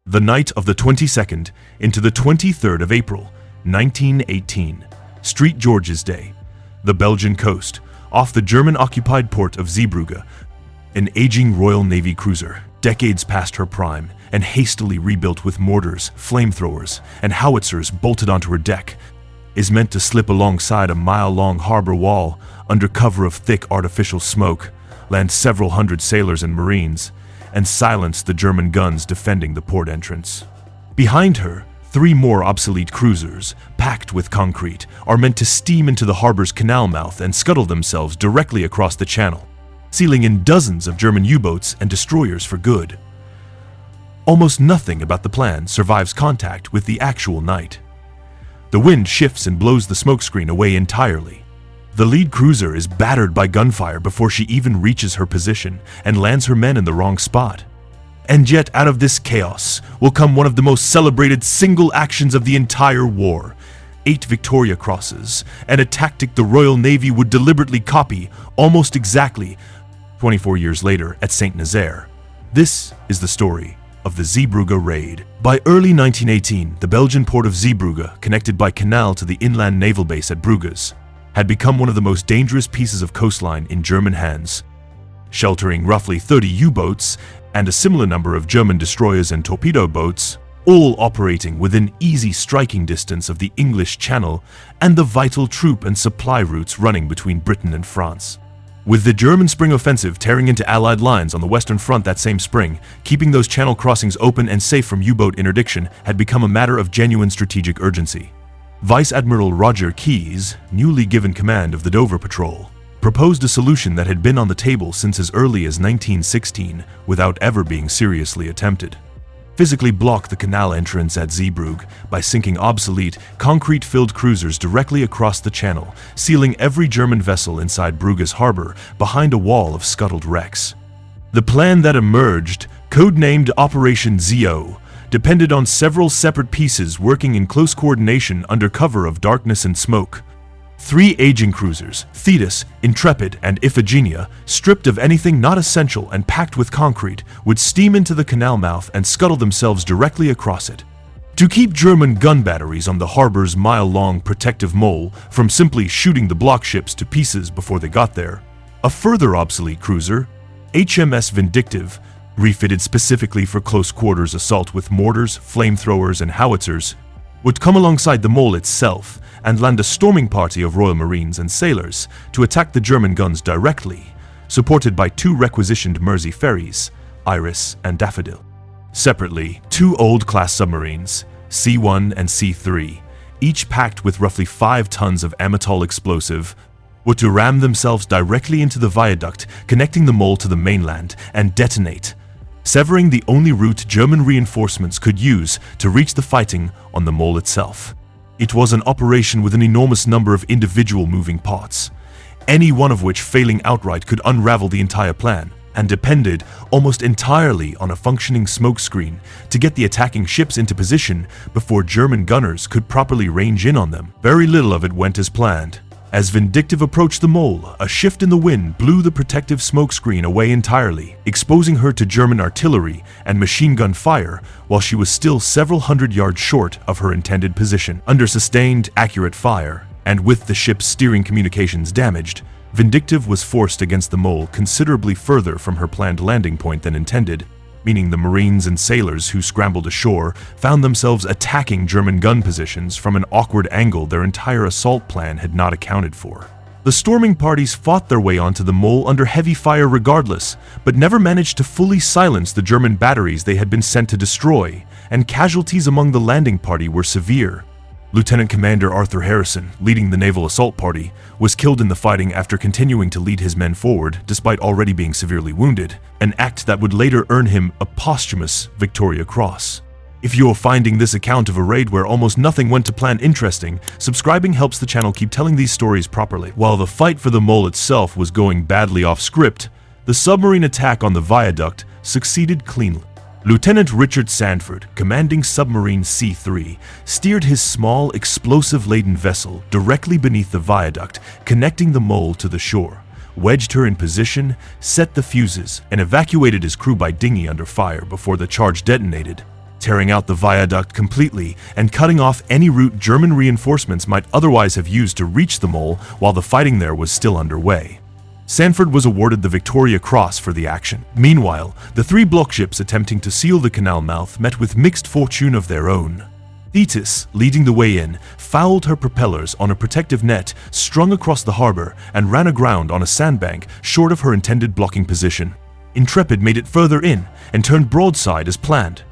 The night of the 22nd into the 23rd of April, 1918, St George's Day, the Belgian coast, off the German-occupied port of Zeebrugge, an aging Royal Navy cruiser, decades past her prime, and hastily rebuilt with mortars, flamethrowers, and howitzers bolted onto her deck, is meant to slip alongside a mile-long harbor wall under cover of thick artificial smoke, land several hundred sailors and marines, and silence the German guns defending the port entrance. Behind her, 3 more obsolete cruisers, packed with concrete, are meant to steam into the harbor's canal mouth and scuttle themselves directly across the channel, sealing in dozens of German U-boats and destroyers for good. Almost nothing about the plan survives contact with the actual night. The wind shifts and blows the smokescreen away entirely. The lead cruiser is battered by gunfire before she even reaches her position and lands her men in the wrong spot. And yet out of this chaos will come one of the most celebrated single actions of the entire war. 8 Victoria Crosses, and a tactic the Royal Navy would deliberately copy almost exactly 24 years later at St Nazaire. This is the story of the Zeebrugge Raid. By early 1918, the Belgian port of Zeebrugge, connected by canal to the inland naval base at Bruges, had become one of the most dangerous pieces of coastline in German hands, sheltering roughly 30 U-boats and a similar number of German destroyers and torpedo boats, all operating within easy striking distance of the English Channel and the vital troop and supply routes running between Britain and France. With the German spring offensive tearing into Allied lines on the Western Front that same spring, keeping those channel crossings open and safe from U-boat interdiction had become a matter of genuine strategic urgency. Vice Admiral Roger Keyes, newly given command of the Dover Patrol, proposed a solution that had been on the table since as early as 1916 without ever being seriously attempted. Physically block the canal entrance at Zeebrugge by sinking obsolete, concrete-filled cruisers directly across the channel, sealing every German vessel inside Bruges harbor behind a wall of scuttled wrecks. The plan that emerged, codenamed Operation Zeo, depended on several separate pieces working in close coordination under cover of darkness and smoke. 3 aging cruisers, Thetis, Intrepid, and Iphigenia, stripped of anything not essential and packed with concrete, would steam into the canal mouth and scuttle themselves directly across it. To keep German gun batteries on the harbor's mile-long protective mole from simply shooting the block ships to pieces before they got there, a further obsolete cruiser, HMS Vindictive, refitted specifically for close-quarters assault with mortars, flamethrowers, and howitzers, would come alongside the mole itself and land a storming party of Royal Marines and sailors to attack the German guns directly, supported by 2 requisitioned Mersey ferries, Iris and Daffodil. Separately, 2 old-class submarines, C-1 and C-3, each packed with roughly 5 tons of amytal explosive, were to ram themselves directly into the viaduct connecting the mole to the mainland and detonate, severing the only route German reinforcements could use to reach the fighting on the mole itself. It was an operation with an enormous number of individual moving parts, any one of which failing outright could unravel the entire plan, and depended almost entirely on a functioning smokescreen to get the attacking ships into position before German gunners could properly range in on them. Very little of it went as planned. As Vindictive approached the mole, a shift in the wind blew the protective smokescreen away entirely, exposing her to German artillery and machine gun fire while she was still several hundred yards short of her intended position. Under sustained, accurate fire, and with the ship's steering communications damaged, Vindictive was forced against the mole considerably further from her planned landing point than intended, meaning the Marines and sailors who scrambled ashore found themselves attacking German gun positions from an awkward angle their entire assault plan had not accounted for. The storming parties fought their way onto the mole under heavy fire regardless, but never managed to fully silence the German batteries they had been sent to destroy, and casualties among the landing party were severe. Lieutenant Commander Arthur Harrison, leading the naval assault party, was killed in the fighting after continuing to lead his men forward despite already being severely wounded, an act that would later earn him a posthumous Victoria Cross. If you're finding this account of a raid where almost nothing went to plan interesting, subscribing helps the channel keep telling these stories properly. While the fight for the mole itself was going badly off script, the submarine attack on the viaduct succeeded cleanly. Lieutenant Richard Sanford, commanding submarine C-3, steered his small, explosive-laden vessel directly beneath the viaduct, connecting the mole to the shore, wedged her in position, set the fuses, and evacuated his crew by dinghy under fire before the charge detonated. tearing out the viaduct completely and cutting off any route German reinforcements might otherwise have used to reach the mole while the fighting there was still underway. Sanford was awarded the Victoria Cross for the action. Meanwhile, the three block ships attempting to seal the canal mouth met with mixed fortune of their own. Thetis, leading the way in, fouled her propellers on a protective net strung across the harbor and ran aground on a sandbank short of her intended blocking position. Intrepid made it further in and turned broadside as planned,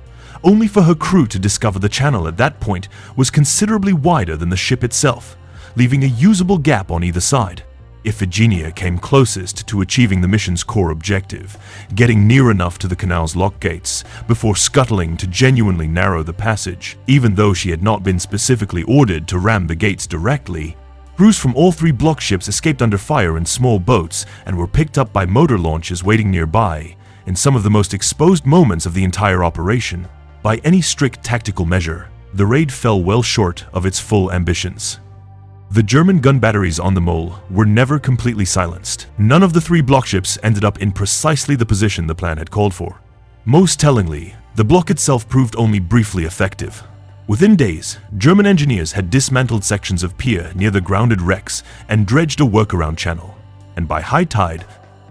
only for her crew to discover the channel at that point was considerably wider than the ship itself, leaving a usable gap on either side. Iphigenia came closest to achieving the mission's core objective, getting near enough to the canal's lock gates before scuttling to genuinely narrow the passage. Even though she had not been specifically ordered to ram the gates directly, crews from all three block ships escaped under fire in small boats and were picked up by motor launches waiting nearby in some of the most exposed moments of the entire operation. By any strict tactical measure, the raid fell well short of its full ambitions. The German gun batteries on the mole were never completely silenced. None of the three block ships ended up in precisely the position the plan had called for. Most tellingly, the block itself proved only briefly effective. Within days, German engineers had dismantled sections of pier near the grounded wrecks and dredged a workaround channel. And by high tide,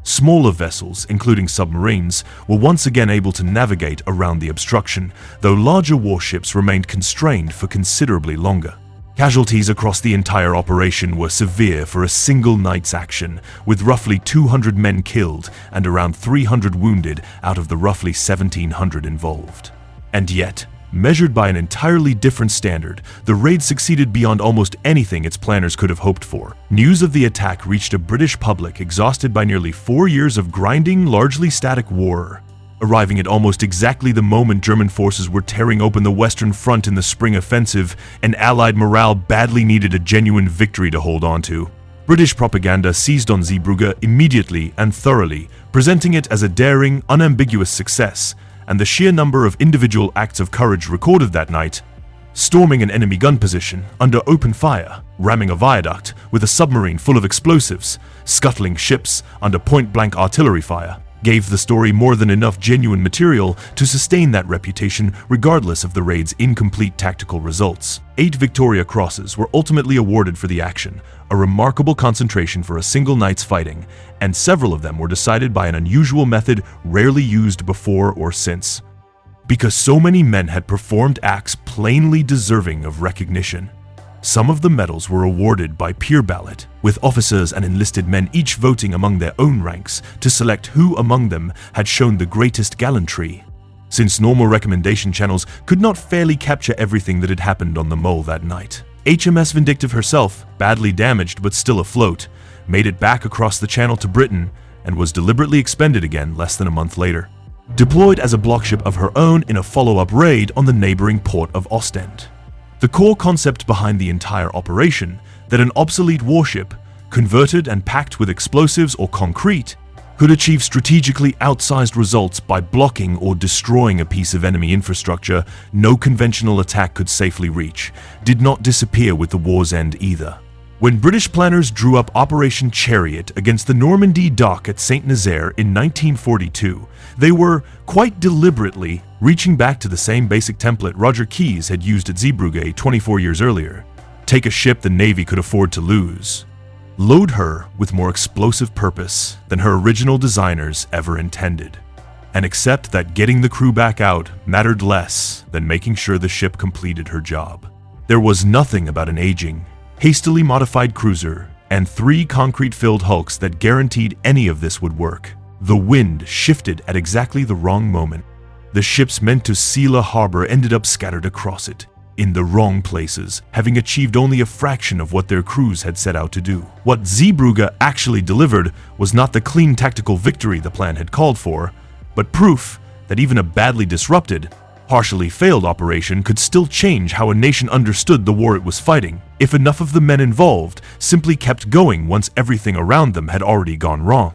smaller vessels, including submarines, were once again able to navigate around the obstruction, though larger warships remained constrained for considerably longer. Casualties across the entire operation were severe for a single night's action, with roughly 200 men killed and around 300 wounded out of the roughly 1,700 involved. And yet, measured by an entirely different standard, the raid succeeded beyond almost anything its planners could have hoped for. News of the attack reached a British public exhausted by nearly 4 years of grinding, largely static war, arriving at almost exactly the moment German forces were tearing open the Western Front in the spring offensive, and Allied morale badly needed a genuine victory to hold on to. British propaganda seized on Zeebrugge immediately and thoroughly, presenting it as a daring, unambiguous success, and the sheer number of individual acts of courage recorded that night, storming an enemy gun position under open fire, ramming a viaduct with a submarine full of explosives, scuttling ships under point-blank artillery fire, gave the story more than enough genuine material to sustain that reputation regardless of the raid's incomplete tactical results. 8 Victoria Crosses were ultimately awarded for the action, a remarkable concentration for a single night's fighting, and several of them were decided by an unusual method rarely used before or since. Because so many men had performed acts plainly deserving of recognition, some of the medals were awarded by peer ballot, with officers and enlisted men each voting among their own ranks to select who among them had shown the greatest gallantry. Since normal recommendation channels could not fairly capture everything that had happened on the mole that night, HMS Vindictive herself, badly damaged but still afloat, made it back across the channel to Britain and was deliberately expended again less than a month later, deployed as a block ship of her own in a follow-up raid on the neighboring port of Ostend. The core concept behind the entire operation, that an obsolete warship, converted and packed with explosives or concrete, could achieve strategically outsized results by blocking or destroying a piece of enemy infrastructure no conventional attack could safely reach, did not disappear with the war's end either. When British planners drew up Operation Chariot against the Normandy dock at St Nazaire in 1942, they were, quite deliberately, reaching back to the same basic template Roger Keyes had used at Zeebrugge 24 years earlier. Take a ship the Navy could afford to lose. Load her with more explosive purpose than her original designers ever intended, and accept that getting the crew back out mattered less than making sure the ship completed her job. There was nothing about an aging, hastily modified cruiser and 3 concrete-filled hulks that guaranteed any of this would work. The wind shifted at exactly the wrong moment. The ships meant to seal a harbor ended up scattered across it, in the wrong places, having achieved only a fraction of what their crews had set out to do. What Zeebrugge actually delivered was not the clean tactical victory the plan had called for, but proof that even a badly disrupted, partially failed operation could still change how a nation understood the war it was fighting, if enough of the men involved simply kept going once everything around them had already gone wrong.